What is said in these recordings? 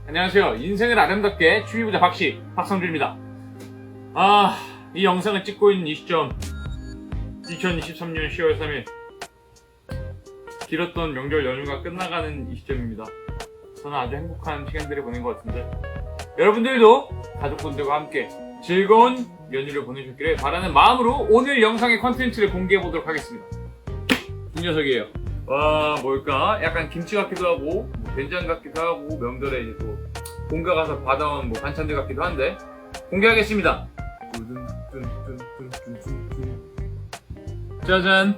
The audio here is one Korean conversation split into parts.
안녕하세요. 인생을 아름답게 취미부자 박씨 박성준입니다. 이 영상을 찍고 있는 이 시점 2023년 10월 3일 길었던 명절 연휴가 끝나가는 이 시점입니다. 저는 아주 행복한 시간들을 보낸 것 같은데 여러분들도 가족분들과 함께 즐거운 연휴를 보내셨기를 바라는 마음으로 오늘 영상의 컨텐츠를 공개해 보도록 하겠습니다. 이 녀석이에요. 뭘까? 약간 김치 같기도 하고 된장 같기도 하고 명절에 이제 또 본가 가서 받아온 반찬들 같기도 한데 공개하겠습니다. 짜잔.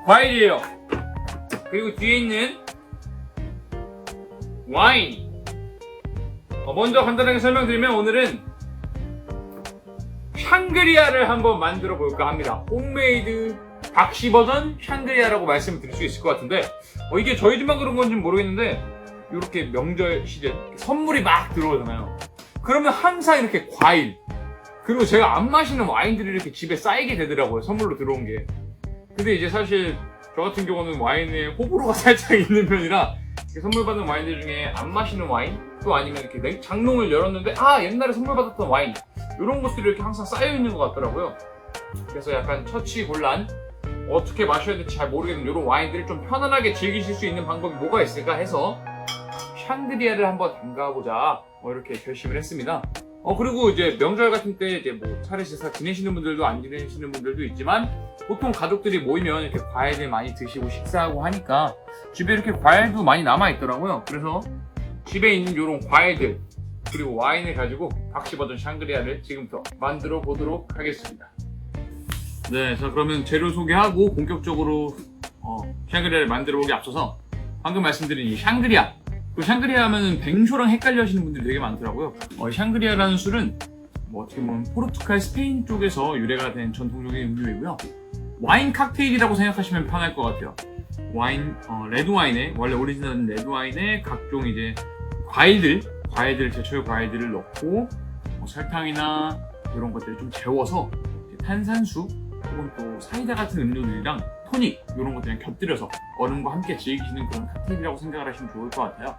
과일이에요. 그리고 뒤에 있는 와인. 먼저 간단하게 설명드리면 오늘은 샹그리아를 한번 만들어 볼까 합니다. 홈메이드 박씨 버전 샹그리아라고 말씀을 드릴 수 있을 것 같은데 이게 저희 집만 그런 건지 모르겠는데 이렇게 명절 시즌 선물이 막 들어오잖아요. 그러면 항상 이렇게 과일 그리고 제가 안 마시는 와인들이 이렇게 집에 쌓이게 되더라고요. 선물로 들어온 게. 근데 이제 사실 저 같은 경우는 와인에 호불호가 살짝 있는 편이라 선물 받은 와인들 중에 안 마시는 와인 또 아니면 이렇게 장롱을 열었는데 옛날에 선물 받았던 와인 이런 것들이 이렇게 항상 쌓여 있는 것 같더라고요. 그래서 약간 처치곤란 어떻게 마셔야 될지 잘 모르겠는 이런 와인들을 좀 편안하게 즐기실 수 있는 방법이 뭐가 있을까 해서 샹그리아를 한번 담가보자 이렇게 결심을 했습니다. 그리고 이제 명절 같은 때 이제 차례제사 지내시는 분들도 안 지내시는 분들도 있지만 보통 가족들이 모이면 이렇게 과일을 많이 드시고 식사하고 하니까 집에 이렇게 과일도 많이 남아있더라고요. 그래서 집에 있는 이런 과일들 그리고 와인을 가지고 박씨 버전 샹그리아를 지금부터 만들어 보도록 하겠습니다. 네, 자 그러면 재료 소개하고 본격적으로 샹그리아를 만들어 보기 앞서서 방금 말씀드린 이 샹그리아 그 샹그리아 하면은 뱅쇼랑 헷갈려 하시는 분들이 되게 많더라고요. 샹그리아라는 술은 어떻게 보면 포르투갈 스페인 쪽에서 유래가 된 전통적인 음료이고요. 와인 칵테일이라고 생각하시면 편할 것 같아요. 와인, 레드와인에 원래 오리지널은 레드와인에 각종 이제 과일들 제철 과일들을 넣고 설탕이나 이런 것들을 좀 재워서 탄산수 혹은 또 사이다 같은 음료들이랑 토닉 이런 것들이랑 곁들여서 얼음과 함께 즐기시는 그런 칵테일이라고 생각을 하시면 좋을 것 같아요.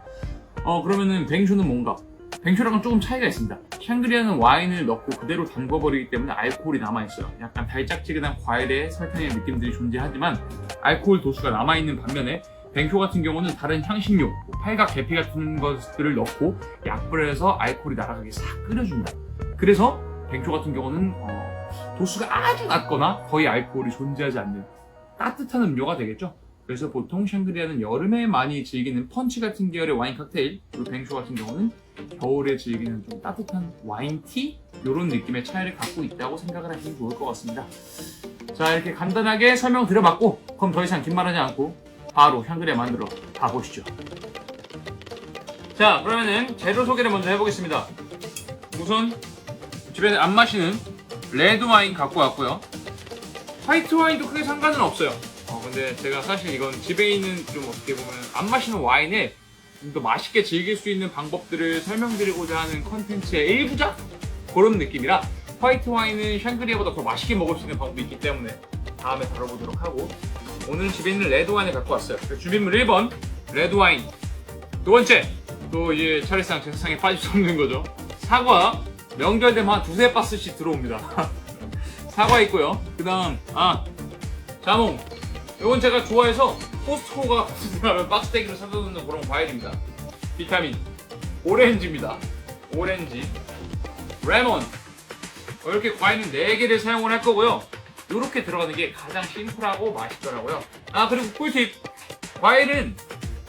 그러면은 뱅쇼는 뭔가? 뱅쇼랑은 조금 차이가 있습니다. 샹그리아는 와인을 넣고 그대로 담궈버리기 때문에 알코올이 남아있어요. 약간 달짝지근한 과일의 설탕의 느낌들이 존재하지만 알코올 도수가 남아있는 반면에 뱅쇼 같은 경우는 다른 향신료, 팔각, 계피 같은 것들을 넣고 약불을 해서 알코올이 날아가게 싹 끓여줍니다. 그래서 뱅쇼 같은 경우는 도수가 아주 낮거나 거의 알코올이 존재하지 않는 따뜻한 음료가 되겠죠. 그래서 보통 샹그리아는 여름에 많이 즐기는 펀치 같은 계열의 와인 칵테일 그리고 뱅쇼 같은 경우는 겨울에 즐기는 좀 따뜻한 와인티 이런 느낌의 차이를 갖고 있다고 생각을 하시면 좋을 것 같습니다. 자 이렇게 간단하게 설명 드려봤고 그럼 더 이상 긴 말하지 않고 바로 샹그리아 만들어 가보시죠. 자 그러면은 재료 소개를 먼저 해보겠습니다. 우선 집에 안 마시는 레드 와인 갖고 왔고요. 화이트 와인도 크게 상관은 없어요. 근데 제가 사실 이건 집에 있는 좀 어떻게 보면 안 마시는 와인에 좀 더 맛있게 즐길 수 있는 방법들을 설명드리고자 하는 컨텐츠의 일부작? 그런 느낌이라 화이트 와인은 샹그리아보다 더 맛있게 먹을 수 있는 방법이 있기 때문에 다음에 다뤄보도록 하고 오늘 집에 있는 레드 와인을 갖고 왔어요. 준비물 1번 레드 와인 두 번째 또 이제 차례상 제사상에 빠질 수 없는 거죠. 사과 명절 되면 한 두세 박스씩 들어옵니다. 사과 있고요. 그 다음 자몽 이건 제가 좋아해서 코스트코가 가면 박스대기로 사다 놓는 그런 과일입니다. 비타민 오렌지입니다. 오렌지 레몬 이렇게 과일은 4개를 사용을 할 거고요. 이렇게 들어가는 게 가장 심플하고 맛있더라고요. 그리고 꿀팁 과일은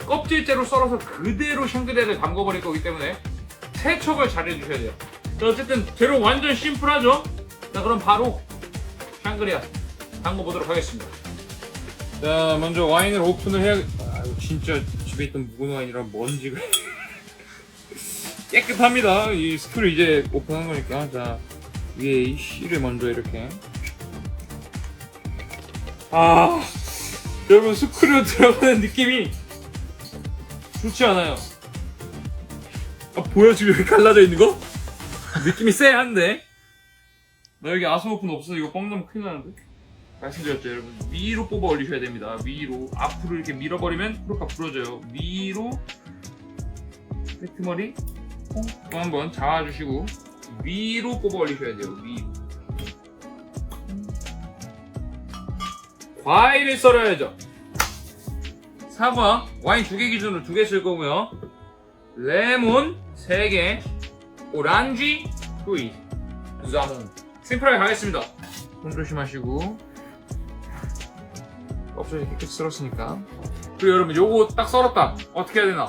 껍질째로 썰어서 그대로 샹그리아를 담궈버릴 거기 때문에 세척을 잘 해주셔야 돼요. 자, 어쨌든 재료 완전 심플하죠? 자 그럼 바로 샹그리아 담궈보도록 하겠습니다. 자 먼저 와인을 오픈을 해야 진짜 집에 있던 묵은 와인이라 먼지가 깨끗합니다. 이 스크를 이제 오픈한 거니까 자 위에 이 씨를 먼저 이렇게 여러분 스크류 들어가는 느낌이 좋지 않아요. 보여 지금 여기 갈라져 있는 거? 느낌이 쎄한데 나 여기 아스오픈 없어서 이거 뻥 나면 큰일 나는데 말씀드렸죠 여러분, 위로 뽑아 올리셔야 됩니다. 위로. 앞으로 이렇게 밀어버리면 코르크가 부러져요. 위로 끄트머리 또 한번 잡아주시고 위로 뽑아 올리셔야 돼요. 위로. 과일을 썰어야죠. 사과 와인 2개 기준으로 2개 쓸 거고요. 레몬 3개, 오란지 2개, 자몽. 심플하게 가겠습니다. 손 조심하시고. 껍질이 깨끗이 썰었으니까. 그리고 여러분 요거 딱 썰었다. 어떻게 해야 되나?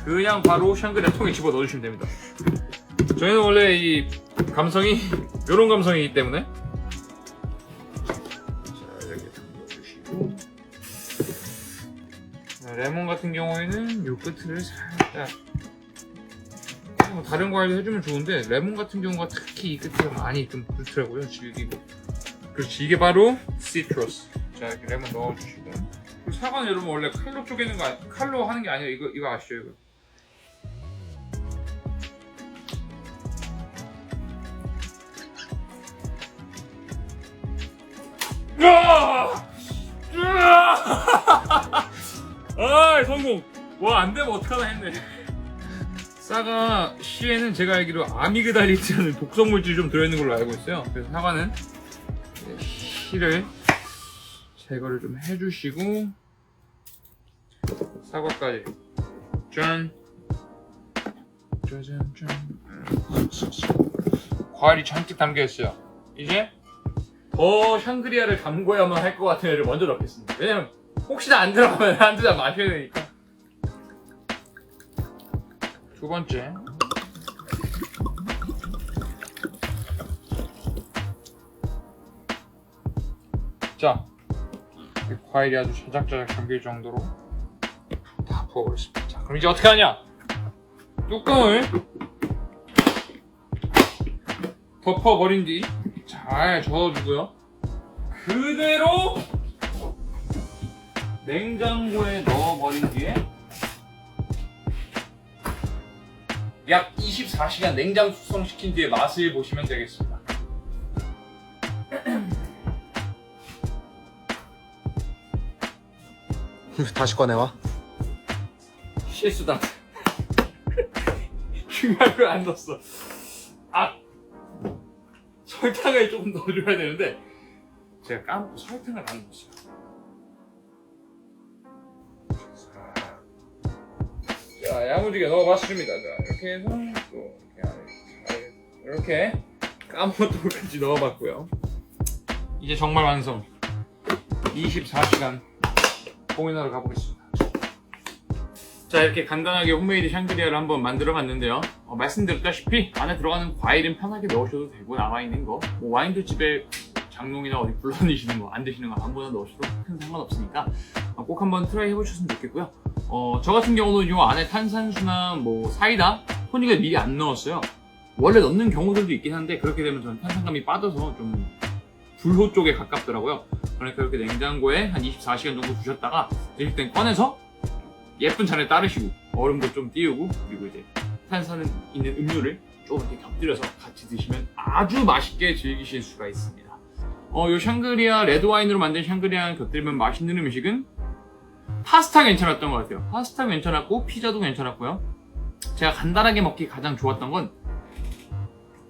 그냥 바로 샹그리아 통에 집어 넣어주시면 됩니다. 저희는 원래 이 감성이 요런 감성이기 때문에 자, 이렇게 넣어주시고, 레몬 같은 경우에는 요 끝을 살짝, 다른 과일도 해주면 좋은데 레몬 같은 경우가 특히 이 끝이 많이 좀 그렇더라고요. 질기고. 그렇지, 이게 바로 시트러스. 자, 이렇게 레몬 넣어주시고. 그리고 사과는 여러분 원래 칼로 쪼개는 거 칼로 하는 게 아니에요. 이거 아시죠? 이거. 아, 성공! 와, 안 되면 어떡하나 했네. 사과 씨에는 제가 알기로 아미그달리트라는 독성 물질이 좀 들어있는 걸로 알고 있어요. 그래서 사과는 씨를 제거를 좀 해주시고, 사과까지 짠! 짜잔, 짠. 과일이 잔뜩 담겨있어요. 이제 더 샹그리아를 담궈야만 할 것 같은 애를 먼저 넣겠습니다. 왜냐면 혹시나 안 들어가면 한 잔 마셔야 되니까. 두 번째. 자, 과일이 아주 자작자작 잠길 정도로 다 부어버렸습니다. 자, 그럼 이제 어떻게 하냐? 뚜껑을 덮어버린 뒤 잘 저어주고요. 그대로 냉장고에 넣어버린 뒤에 약 24시간 냉장 숙성시킨 뒤에 맛을 보시면 되겠습니다. 다시 꺼내와. 실수다. 중요한 걸 안 넣었어. 아, 설탕을 좀 넣어줘야 되는데 제가 까먹고 설탕을 안 넣었어요. 자, 야무지게 넣어봤습니다. 자, 이렇게 해서 또 이렇게 까먹었던 것까지 넣어봤고요. 이제 정말 완성. 24시간 공연하러 가보겠습니다. 자, 이렇게 간단하게 홈메이드 샹그리아를 한번 만들어 봤는데요. 말씀드렸다시피 안에 들어가는 과일은 편하게 넣으셔도 되고, 남아있는 거 뭐 와인도 집에 장롱이나 어디 불러내시는 거, 안 드시는 거 아무거나 넣으셔도 큰 상관없으니까 꼭 한번 트라이 해보셨으면 좋겠고요. 저 같은 경우는 이 안에 탄산수나 뭐 사이다, 토닉을 미리 안 넣었어요. 원래 넣는 경우들도 있긴 한데 그렇게 되면 저는 탄산감이 빠져서 좀 불호 쪽에 가깝더라고요. 그러니까 이렇게 냉장고에 한 24시간 정도 두셨다가 드실 땐 꺼내서 예쁜 잔에 따르시고 얼음도 좀 띄우고, 그리고 이제 탄산 있는 음료를 좀 이렇게 곁들여서 같이 드시면 아주 맛있게 즐기실 수가 있습니다. 요 샹그리아 레드 와인으로 만든 샹그리아 곁들이면 맛있는 음식은 파스타 괜찮았던 것 같아요. 파스타 괜찮았고 피자도 괜찮았고요. 제가 간단하게 먹기 가장 좋았던 건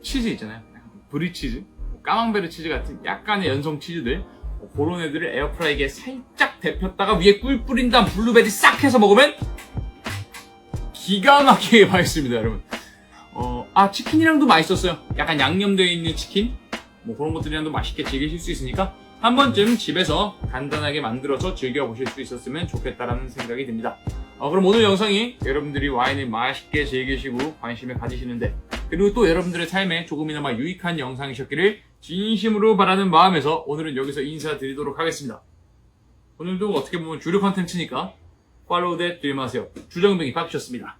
치즈 있잖아요. 브리치즈, 까망베르 치즈 같은 약간의 연성 치즈들, 그런 애들을 에어프라이기에 살짝 데폈다가 위에 꿀 뿌린 다음 블루베리 싹 해서 먹으면 기가 막히게 맛있습니다, 여러분. 치킨이랑도 맛있었어요. 약간 양념되어 있는 치킨, 뭐 그런 것들이랑도 맛있게 즐기실 수 있으니까 한 번쯤 집에서 간단하게 만들어서 즐겨보실 수 있었으면 좋겠다라는 생각이 듭니다. 그럼 오늘 영상이 여러분들이 와인을 맛있게 즐기시고 관심을 가지시는데, 그리고 또 여러분들의 삶에 조금이나마 유익한 영상이셨기를 진심으로 바라는 마음에서 오늘은 여기서 인사드리도록 하겠습니다. 오늘도 어떻게 보면 주류 컨텐츠니까 팔로우 대 드림하세요. 주정뱅이 박이셨습니다.